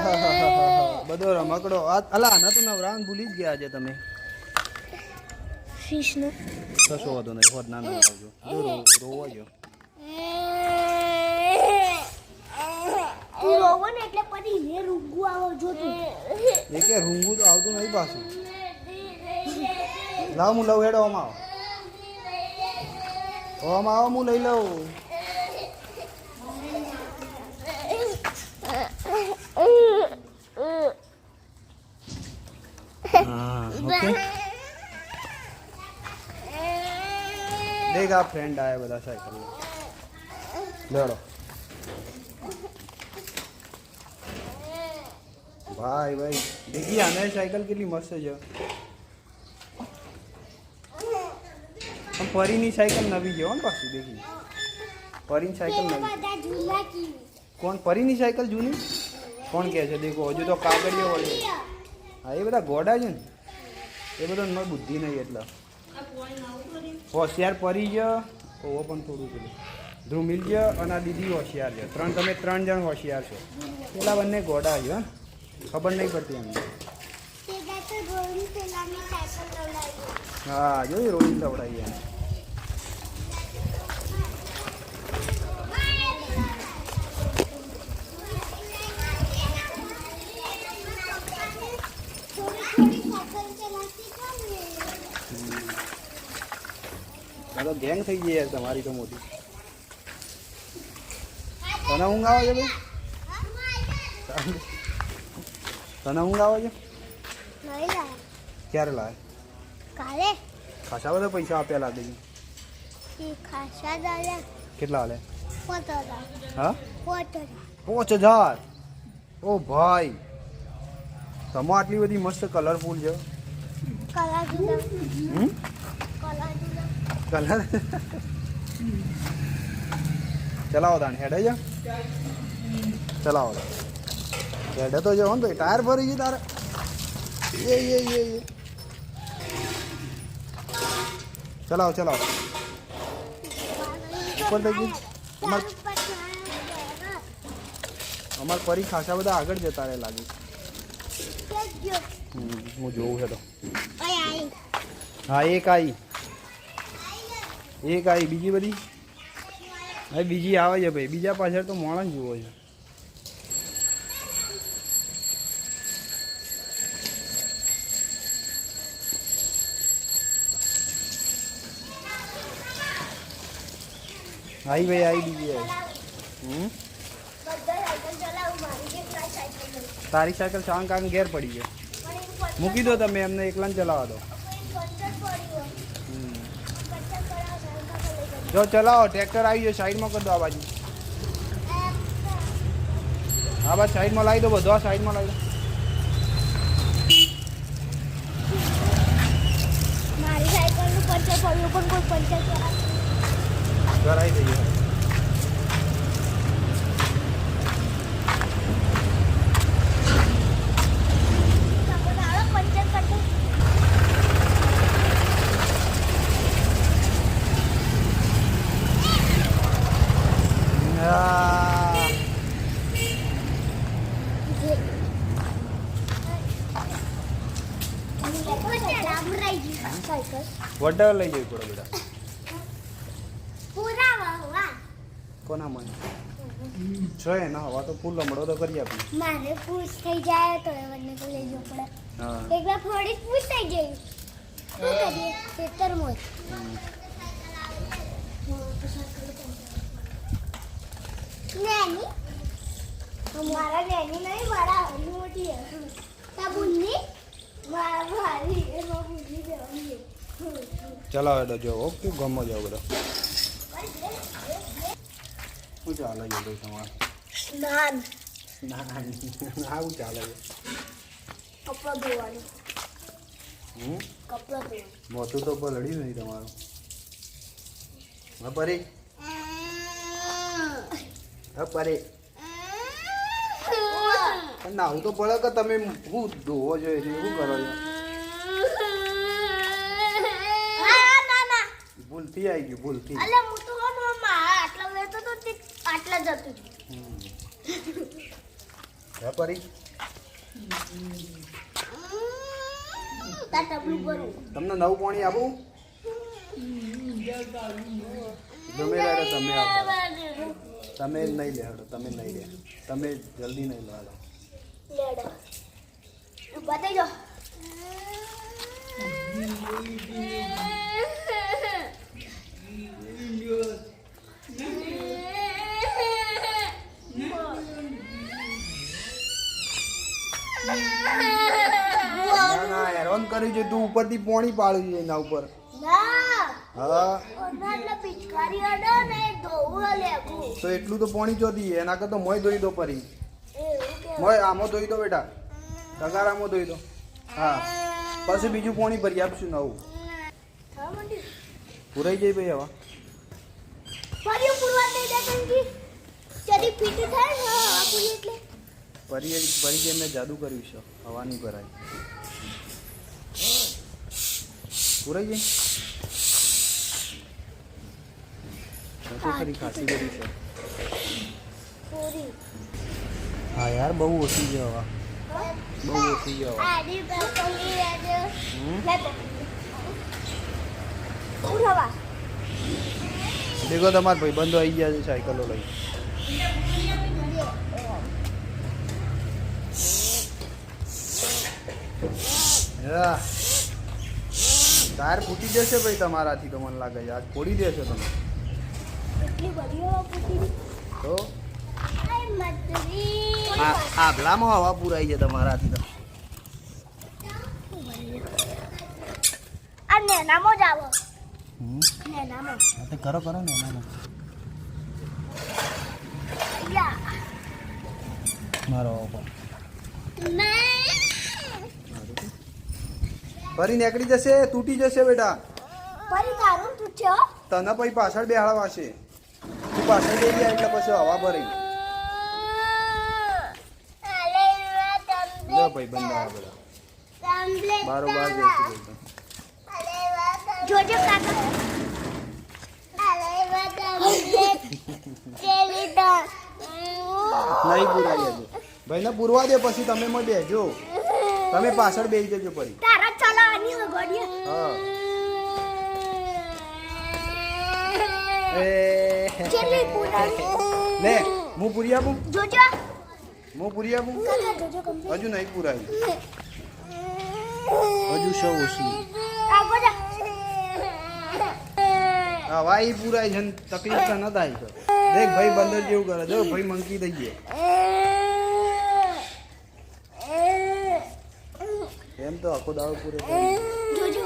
બધો રમકડો અલા આના તો નવરાન ભૂલી જ ગયા આજે તમે ફિશ નો કશો વાંધો નહીં હોત ના નવરાવજો રોવો જો તું રોવો ને એટલે પછી ને રૂંગુ આવો જો તું એ કે રૂંગુ તો આવતું નહીં પાછું લાવ હું લઉં હેડો આવો હું લઈ લઉં ओके देख आप फ्रेंड आए बता साइकिल लड़ो भाई भाई देखिए आने साइकिल के लिए मस्त है हम परी नहीं साइकिल नवी जो पास देखिए परी साइकिल नवी कौन परी नहीं साइकिल जूनी कौन कहे છે देखो હજુ તો કાગળિયો વળે હા એ બધા ગોડા છે ને એ બધો મારી બુદ્ધિ નહીં એટલે હોશિયાર પરી ગયો ઓવો પણ થોડું પેલું ધ્રુમિલ ગયો અને આ દીદી હોશિયાર છે તમે ત્રણ જણ હોશિયાર છો પેલા બંને ગોડા છે ખબર નહીં પડતી એમને હા જોઈ રોહિત દવડાવી એને તો ગેંગ થઈ ગઈ યાર તમારી તો મોટી તને ઊંઘ આવે છે ભાઈ તને ઊંઘ આવે છે ક્યારે લાવે કાલે ખાસા બધા પૈસા આપ્યા લાગે છે ખાસા દાદા કેટલા હાલે 5000 હા 5000 ઓ ભાઈ તમે આટલી બધી મસ્ત કલરફુલ છે કલર કલર ચલાવો તાણ હેડે છે ચલાવો હેડે તો જો ને ભાઈ ટાયર ભરી ગયું તારે એ ચલાવો ઉપર થઈ ગયું અમાર પરી ખાસા બધા આગળ જતા રહે લાગે હું જોઉં છે તો હા એક આવી બીજી બધી હવે બીજી આવે છે ભાઈ બીજા પાછળ તો માણસ જુઓ છે આવી ભાઈ આવી બીજી આવી તારી સાયકલ શાંત કાંક ઘેર પડી ગયો મૂકી દો તમે એમને એકલા ચલાવવા દો જો ચલાવો ટ્રેક્ટર આવી ગયો સાઈડમાં કરી દો આ બાજુ સાઈડમાં લાવી દો બધો આ સાઈડમાં લાવી દો મારી સાયકલનું પંચર પડ્યું પણ કોઈ પંચર કરાવી દઈએ વડા લઈ જવી પડે બેટા કોના મને છે ને હવા તો ફૂલ લમડો તો કરી આપી મારે પૂછ થઈ જાય તો એમને તો લઈ જવું પડે એકવાર થોડી પૂછ થઈ ગઈ શું કરીએ ખેતરમાં નાની મારા નાની નહીં મારા હરી મોટી તા બુન્ની મારા ભારી એમાં બુન્ની જવાની ચલાવો એટલે જો ઓકે ગમો જાઓ બધા શું ચાલે છે ભાઈ તમારે સ્નાન આવું ચાલે છે કપડાં ધોવાનું કપડાં ધોવાનું મોટું તો લડ્યું નહીં તમારું પરી પરી પણ નાવું તો પડે કે તમે શું ધોવો જોઈએ છે શું કરો છો ભૂલથી આવી ગયું ભૂલથી અલે હું તો આટલા વેતો તો આટલા જતું પરી તાર ટબલું ભરું. તમને નવું પાણી આપું? ગમે ત્યારે તમે આપો. તમે જ નહીં લેડો, તમે નહીં લે, તમે જલ્દી નહીં લેડો. લેડો. બતાઈ જો. ના ના હેરાન કરી છે તું, ઉપરથી પાણી પાડ્યું છે એના ઉપર. ના. હા ઓનાના પિચકારી અડો ને ધોવું લેગું. તો એટલું તો પાણી ચોથી એના કરતા મોય ધોઈ દો પરી. એવું કે. મોય આમાં ધોઈ દો બેટા, તગારામાં ધોઈ દો. હા પછી બીજું પાણી ભરી આપશું નવું. થા મંડી. પૂરાઈ જાય ભાઈ હવે. ફરી પૂરવા દઈ દે કંકી. જરી પીટ થાય ને આપું એટલે. પરી જે મેં જાદુ કર્યું છે, હવા નહીં ભરાય. પૂરાઈ જાય. મેં તો ખરી ખાસી કરી છે. પૂરી. હા યાર બહુ ઓછી છે હવા, બહુ ઓછી છે હવા. આડી પકડી લેજો. હમ? લેતો. પૂરવા. દેખો તમારા ભાઈબંધો આવી ગયા છે સાયકલો લઈ. યા. ટાયર ફૂટી જશે ભાઈ તમારાથી, તો મને લાગે છે આજ ફોડી દેશો તમે એટલી બધી હવા પૂરી. તો. આય મતરી. આગલામાં હવા પૂરાઈ છે તમારાથી તો. આ નેનામાં જ આવો. હમ નેનામાં. તો કરો કરો ને યા. મારો નહીં. ફરી નીકળી જશે, તૂટી જશે બેટા. ફરી તારું પૂછો. તને પછી પાછળ બેહાડવા છે, તું પાછળ જઈ ગયા એટલે પછી હવા ભરાઈ. જો ભાઈ બંધ આ બધા બારોબાર જશે એકદમ. જોજો કાકા. નહીં પૂરાઈ જજો ભાઈને પૂરવા દે, પછી તમે માં બેજો, તમે પાછળ બેસી જજો ફરી. તારા ચલાવવાની હોય ગોડિયા. હા કેટલી પૂરાવી. લે હું પૂરી આપું, જોજો હું પૂરી આપું. કાકા જોજો કમ્પ્લીટ. હજુ નહીં પૂરાવી, હજુ સો ઓછી. આગો જા. હવા ઈ પૂરાય છે ને તકલીફ તો ન થાય છે. દેખ ભાઈ બંદર જેવું કરે, જો ભાઈ મંકી થઈ ગયે. એમ તો આખો દાડો પૂરે કરી. જોજો